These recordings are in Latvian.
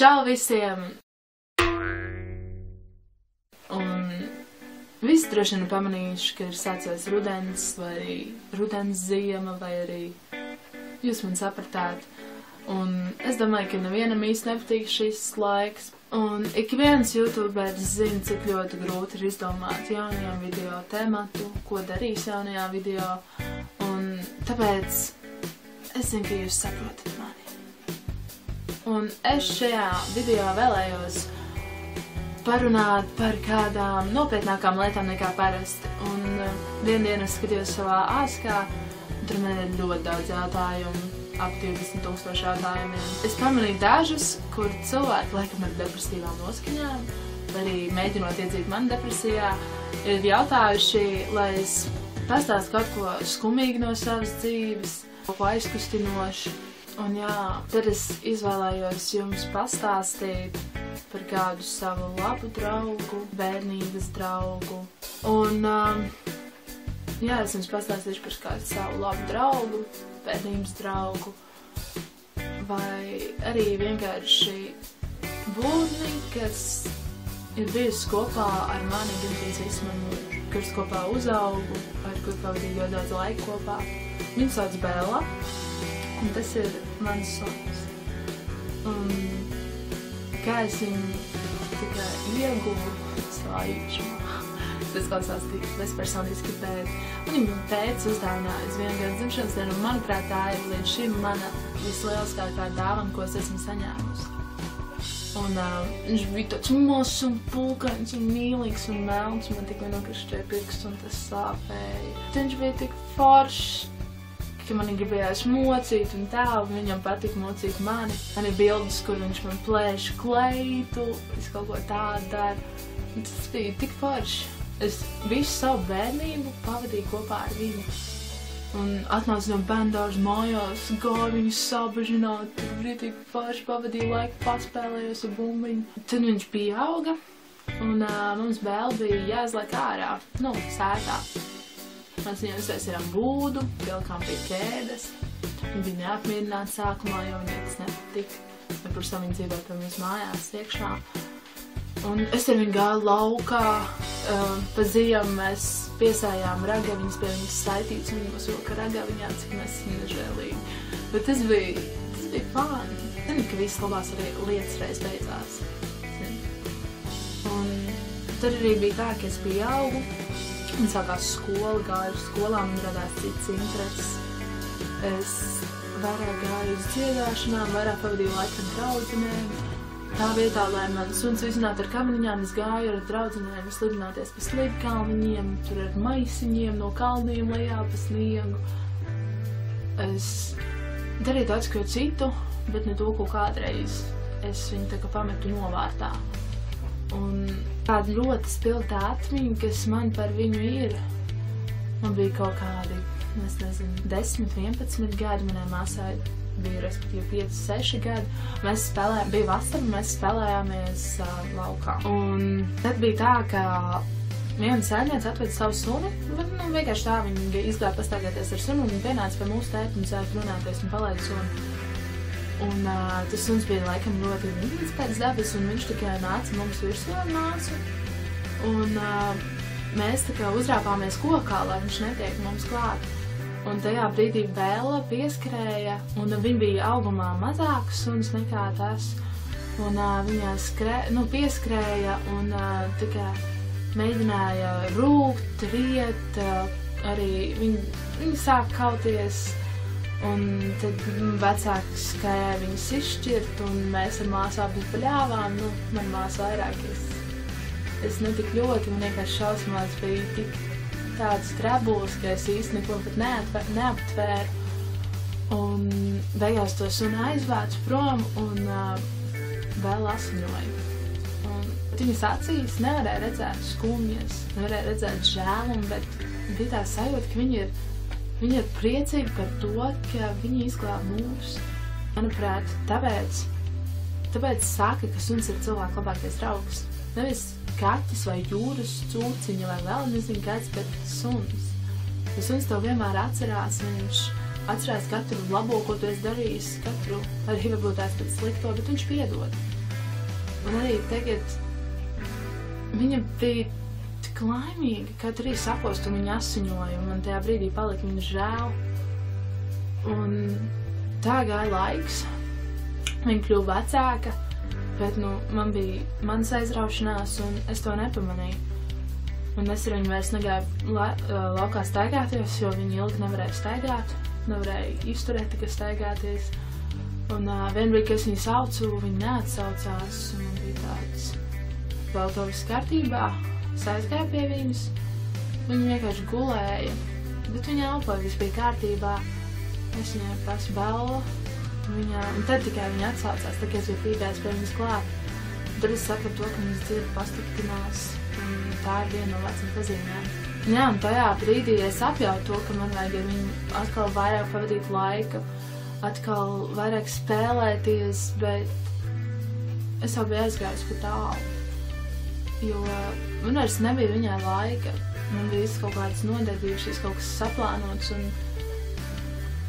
Čau visiem! Un visi droši vien pamanījuši, ka ir sācies rudens, vai rudens ziema, vai arī jūs man sapratāt. Un es domāju, ka nevienam īsti nepatīk šis laiks. Un ik viens youtuberis zina, cik ļoti grūti ir izdomāt jaunajam video tematu, ko darīs jaunajā video. Un tāpēc es zinu, ka jūs saprotat mani. Un es šajā video vēlējos parunāt par kādām nopietnākām lietām nekā parasti. Un vienu dienu es skatījos savā āskā, un tur man ir ļoti daudz jautājumu, ap 20,000 jautājumiem. Es pamanīju dažus, kur cilvēki, laikam ar depresīvām noskaņām, vai arī mēģinot iedzīt mani depresijā, ir jautājuši, lai es pastāstu kaut ko skumīgi no savas dzīves, kaut ko aizkustinošu. Un jā, tad es izvēlējos jums pastāstīt par kādu savu labu draugu, bērnības draugu. Un jā, es jums pastāstīšu par kādu savu labu draugu, bērnības draugu, vai arī vienkārši būtni, kas ir bijusi kopā ar mani gandrīz visu manu mūžu, kuras kopā uzaugu, ar kur pavadīju ļoti daudz laika kopā. Viņu sauc Bella. Un tas ir mans suns. Un kā es viņu tikai ieguvu savā īpašumā. Tas klausās tik bezpersoniski, bet viņa tētis uzdāvinājis vienu gadu dzimšanas dienu, un manuprāt, tā ir līdz šim mana vislieliskākā dāvana, ko es esmu saņēmusi. Un viņš bija tāds mazs un pulkains un mīlīgs un melns, man tik vien nokrišķēja pirksts un tas sāpēja. Viņš bija tik foršs, ka man gribējās mocīt un tā, un viņam patika mocīt mani. Man ir bildes, kur viņš man plēš kleitu, es kaut ko tādu daru. Tas bija tik forši. Es visu savu bērnību pavadīju kopā ar viņu. Un atnācu no bērndārza mājās, gāju viņu sabažināt, tur brītīgi forši pavadīju laiku, paspēlējos ar bumbiņu. Tad viņš pieauga, un mums Bella bija jāizliek ārā, sētā. Mēs viņai uztaisījām būdu, pielikām pie ķēdes. Viņa bija neapmierināta sākumā, jo viņai tas nepatika. Bet pirms tam viņa dzīvoja pie mums mājās iekšā. Un es ar viņu gāju laukā, pa ziemu mēs piesājām ragaviņas, pie viņas saitītas, viņa mūs vilka ragaviņā, cik mēs esam nežēlīgi. Bet tas bija fun. Zinu, ka visas labās lietas reiz beidzās. Un tad arī bija tā, ka es pieaugu. Man sākās skola, gāju uz skolām un radās cits intereses. Es vairāk gāju uz dziedāšanām, vairāk pavadīju laiku ar draudzenēm. Tā vietā, lai man suns vizinātu ar kamaniņām, es gāju ar draudzenēm slidināties pa slidkalniņiem, tur ar maisiņiem no kalniem lejā pa sniegu. Es darīju daudz ko citu, bet ne to, ko kādreiz es viņu tā kā pametu novārtā. Un tāda ļoti spilgta atmiņa, kas man par viņu ir. Man bija kaut kādi, es nezinu, 10, 11 gadi, manai māsai bija respektīvi 5, 6 gadi. Mēs spēlējām, bija vasara, mēs spēlējāmies laukā. Un tad bija tā, ka viena saimniece atveda savu suni, bet vienkārši tā viņa izgāja pastaigāties ar sunu, un viņa pienāca pie mūsu tēti un sāka runāties un palaida suni. Un tas suns bija laikam ļoti mīļš pēc dabas, un viņš tikai nāca mums virsū ar māsu. Un mēs tā kā uzrāpāmies kokā, lai viņš netiek mums klāt. Un tajā brīdī Bella pieskrēja, un viņa bija augumā mazāks suns nekā tas. Un viņa pieskrēja un tikai mēģināja rūkt, riet, arī viņa sāk kauties. Un tad vecāki skrēja viņus izšķirt, un mēs ar māsu abas bļāvām. Man māsa vairāk, es netik ļoti, man vienkārši šausmās bija tik tāds trebuls, ka es īsti neko pat neaptvēru. Un beigās to suni aizvācu prom, un vēl asiņoju. Un viņas acīs nevarēja redzēt skumjas, nevarēja redzēt žēlumu, bet bija tā sajūta, ka Viņa ir priecīga par to, ka viņa izglāb mūs. Manuprāt, tāpēc saka, ka suns ir cilvēka labākais draugs. Nevis kaķis vai jūras cūciņa vai vēl nezinu kāds, bet suns. Jo suns tev vienmēr atcerās, viņš atcerās katru labo, ko tu esi darījis, katru, arī varbūt tās pēc slikto, bet viņš piedod. Un arī tagad viņa bija tik laimīga, kad arī sapost un viņa asiņoja, un man tajā brīdī palika viņa žēl. Un tā gāja laiks, viņa kļuva vecāka, bet, man bija manas aizraušanās, un es to nepamanīju. Un es ar viņu vairs negāju laukā staigāties, jo viņa ilgi nevarēja staigāt, nevarēja izturēt tikai staigāties. Un vienbrīd, kad es viņu saucu, viņa neatsaucās, un man bija tāds, vēl to viss kārtībā, es aizgāju pie viņas, viņa vienkārši gulēja, bet viņa elpoja, viss bija kārtībā, es viņai prasu Bella, un tad tikai viņa atsaucās, tā kā es biju pīgājis pie viņas klāt. Tad es sapratu to, ka viņas dzirde pasliktinās, un tā ir viena no vecuma pazīmēm. Jā, un tajā brīdī es apjautu to, ka man vajag ar viņu atkal vairāk pavadīt laika, atkal vairāk spēlēties, bet es jau biju aizgājusi pa tālu, jo man vairs nebija viņai laika. Man bija kaut kādas nodarbības, kaut kas saplānots,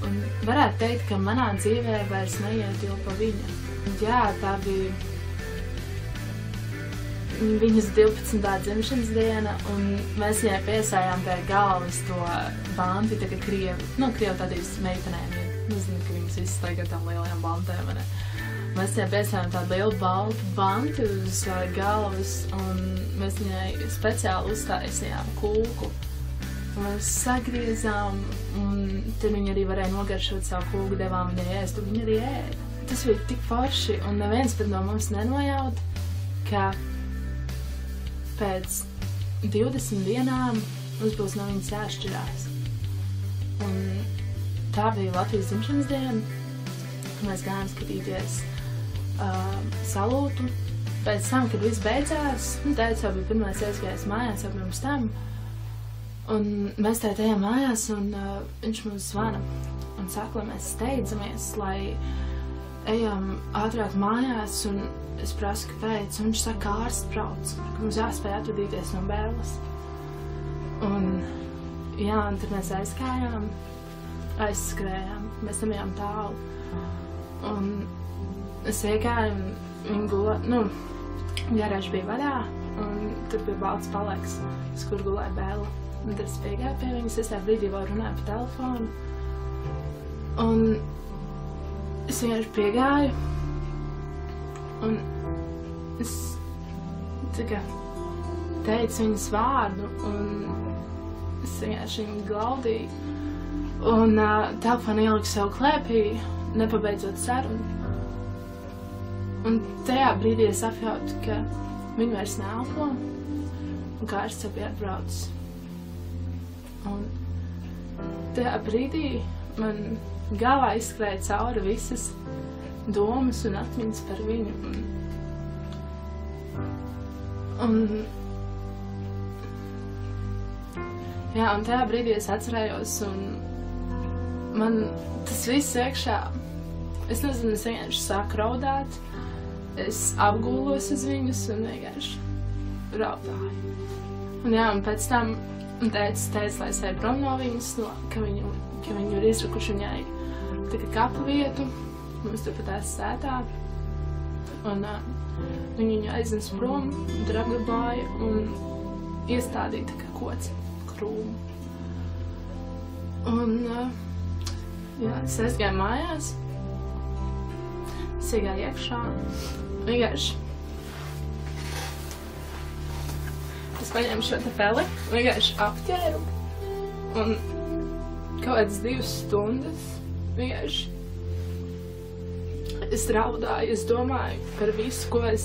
un varētu teikt, ka manā dzīvē vairs neietilpa viņa. Jā, tā bija viņas 12. dzimšanas diena, un mēs viņai piesājām pie galvas to banti, tā kā krievu tādīs meitenēm ir. Nezinu, ka viņas visas tagad tām lielajām bantēm, vai ne? Mēs viņai piesājām tādu lielu baltu banti uz galvas, un mēs viņai speciāli uztaisījām kūku. Un mēs sagriezām, un tad viņa arī varēja nogaršot savu kūku, devām viņai ēst, un viņa arī ēda. Tas bija tik forši, un neviens pat no mums nenojauta, ka pēc 20 dienām mums būs no viņas jāšķirās. Un tā bija Latvijas dzimšanas diena, mēs gājām skatīties salūtu. Pēc tam, kad viss beidzās, tēvs jau bija pirmais aizgājis mājās jau pirms tam, un mēs tēt ejam mājās, un viņš mums zvana un saka, lai mēs steidzamies, lai ejam ātrāk mājās, un es prasu, kāpēc, un viņš saka, ka ārsts brauc, ka mums jāspēj atvadīties no Bellas. Un jā, un tad mēs aizgājām, aizskrējām, mēs tam bijām tālu. Un es iegāju, un viņa garāža bija vaļā, un tur bija balts paleks, uz kur gulēja Bella. Un tad es piegāju pie viņas, es tajā brīdī vēl runāju pa telefonu. Un es vienkārši piegāju, un es teicu viņas vārdu, un es vienkārši viņu glaudīju. Un telefonu ieliku sev klēpī, nepabeidzot sarunu. Un tajā brīdī es apjautu, ka viņa vairs neelpo, un kā ārsts jau bija atbraucis. Un tajā brīdī man galvā izskrēja cauri visas domas un atmiņas par viņu. Jā, un tajā brīdī es atcerējos, un man tas viss iekšā, es nezinu, es vienkārši sāku raudāt, es apgūlos uz viņus un vienkārši raudāju. Un jā, un pēc tam teica, lai es eju prom no viņas, ka viņu ir izrakuši viņai kapu vietu, mums turpat sētā, un viņu aiznes prom, tur apglabāja un iestādīja kods krūmu. Un jā, es aizgāju mājās, es iegāju iekšā, vienkārši es paņēmu šo te peli, vienkārši apķēru, un kaut kādas 2 stundas vienkārši es raudāju, es domāju par visu, ko es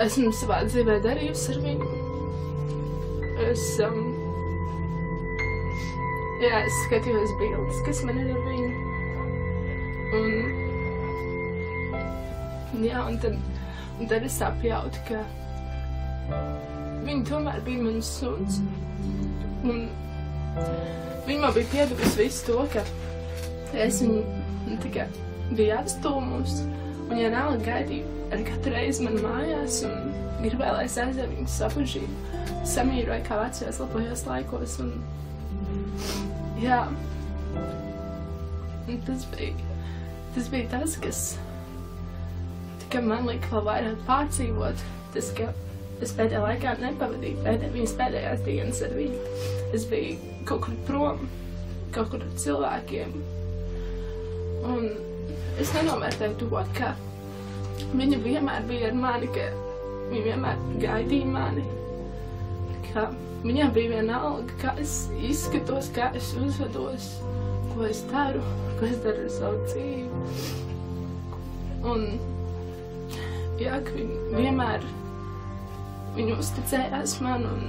esmu savā dzīvē darījusi ar viņu. Es skatījos bildes, kas man ir ar viņu. Un tad es apjautu, ka viņa tomēr bija mans suns. Un viņa man bija piedevusi visu to, ka es viņu tikai biju atstūmus. Un ja nav gaidīju ar katru reizi man mājās un gribēju, lai es aizēju viņu sapažību, samīroju kā vecajos labajos laikos. Un jā, un tas bija tas, kas ka man lika vēl vairāk pārdzīvot tas, ka es pēdējā laikā nepavadīju viņas pēdējās dienas ar viņu. Es biju kaut kur prom, kaut kur ar cilvēkiem. Un es nenovērtēju to, ka viņa vienmēr bija ar mani, ka viņa vienmēr gaidīja mani, ka viņam bija vienalga, kā es izskatos, kā es uzvedos, ko es daru ar savu dzīvi. Un, jā, ka viņa uzticējās man un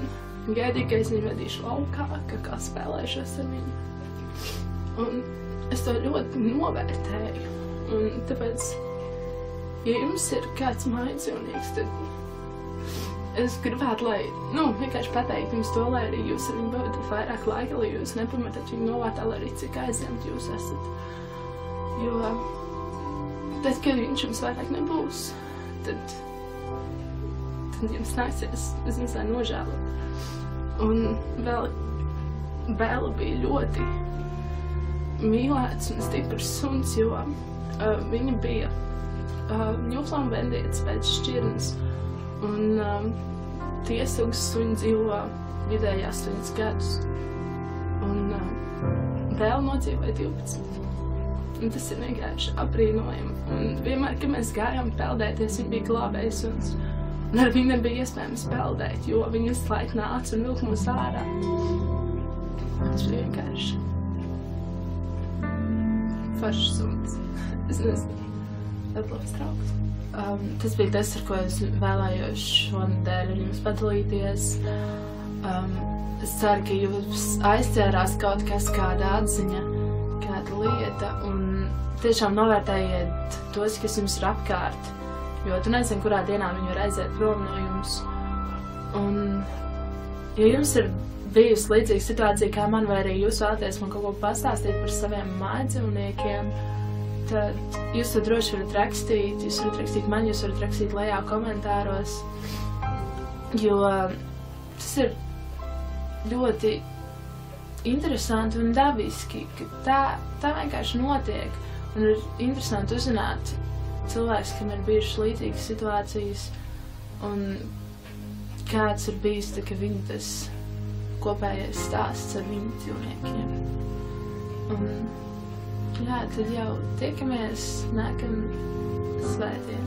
gaidīja, ka es viņu vedīšu laukā, kā spēlēšos ar viņu. Un es to ļoti novērtēju. Un tāpēc, ja jums ir kāds mājdzīvnieks, tad es gribētu, lai, vienkārši pateikt jums to, lai arī jūs ar viņu pavadat vairāk laika, lai jūs nepametat viņu novārtā, lai arī cik aizņemti jūs esat. Jo tad, kad viņš jums vairāk nebūs, tad jums nāksies, es nezinu, nožēlot. Un vēl Bela bija ļoti mīlēts un stiprs suns, jo viņa bija ņūflaumbendiets pēc šķirnes. Un tiesugas suņi dzīvo vidēji 8 gadus. Un Bela nodzīvoja 12. Un tas ir vienkārši apbrīnojami. Un vienmēr, kad mēs gājām peldēties, viņa bija glābējs suns. Un ar viņu nebija iespējams peldēt, jo viņa visu laiku nāca un vilka mūs ārā. Tas bija vienkārši foršs suns. Es nezinu, ļoti labs draugs. Tas bija tas, ar ko es vēlējos šonadēļ ar jums padalīties. Es ceru, ka jūs aizķērās kaut kas, kāda atziņa, kāda lieta, un tiešām novērtējiet tos, kas jums ir apkārt, jo tu nezini, kurā dienā viņi var aiziet prom no jums. Un, ja jums ir bijusi līdzīga situācija kā man, vai arī jūs vēlaties man kaut ko pastāstīt par saviem mājdzīvniekiem, tad jūs to droši varat rakstīt, jūs varat rakstīt man, jūs varat rakstīt lejā komentāros, jo tas ir ļoti interesanti un dabiski, ka tā vienkārši notiek, un ir interesanti uzzināt cilvēks, kam ir bijušas līdzīgas situācijas, un kāds ir bijis tā, ka viņi tas kopējais stāsts ar viņu dzīvniekiem. Un jā, tad jau tiekamies nākamā svētdien.